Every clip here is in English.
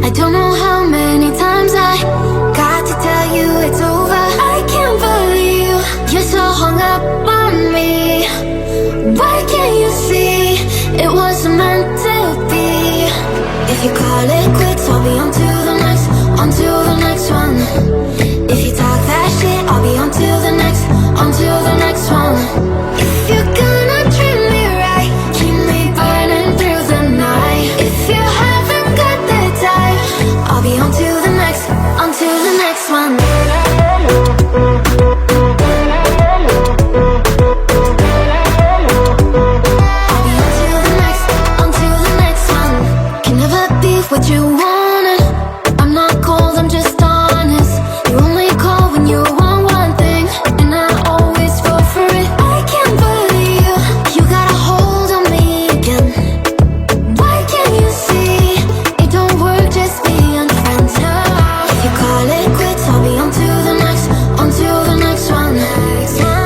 I don't know how many times I got to tell you it's over. I can't believe you're so hung up on me. Why can't you see it wasn't meant to be? If you call it quits, I'll be on to the next, on to the next one. If you talk that shit, I'll be on to the next, on to the next one. If you're gonna treat me right, keep me burning through the night. If you haven't got the time, I'll be on to the next, on to the next one. What you wanted, I'm not cold, I'm just honest. You only call when you want one thing, and I always fall for it. I can't believe you got a hold on me again. Why can't you see it don't work just being friends? If you call it quits, I'll be on to the next, on to the next one.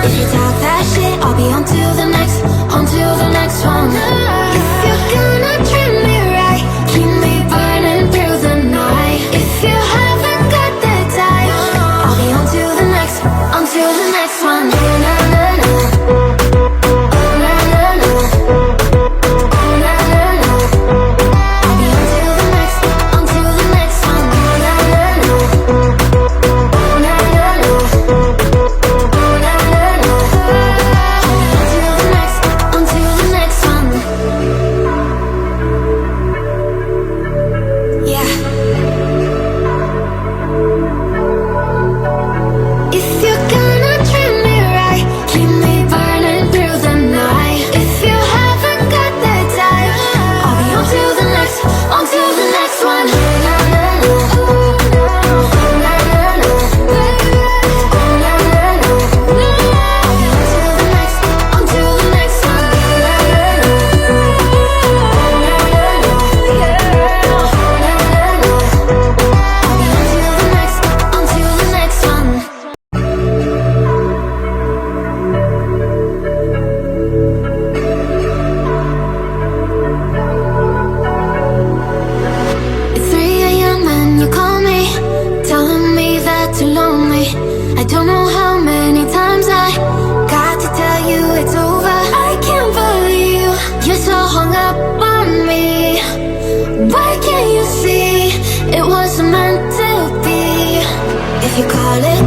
If you talk that shit, I'll be on to the next, on to the next one. If you're gonna treat me right, keep me through the night. If you haven't got the time, I'll be on to the next, on to the next one. Na, na, na. Oh, na, na, na. Oh, na, na, na. I'll be on to the next, on to the next one. Na, na, na. Oh, na, na, na. Oh, na, na, na. I'll be on to the next, on to the next one. Yeah. If you're gonna treat me right, keep me burning through the night. If you haven't got the time, I'll be on to the next, on to the next one. Na, na, na. Oh, na, na, na. Oh, na, na, na. I'll be on to the next, on to the next one. Na, na, na. Oh, na, na, na. Yeah. Oh, na, na, na. I'll be on to the next, on to the next one. It's 3 a.m. and you call me, telling me that you're lonely. I don't know how many times I got to tell you it's over. I can't believe you're so hung up on me. Why can't you see it wasn't meant to be? If you call it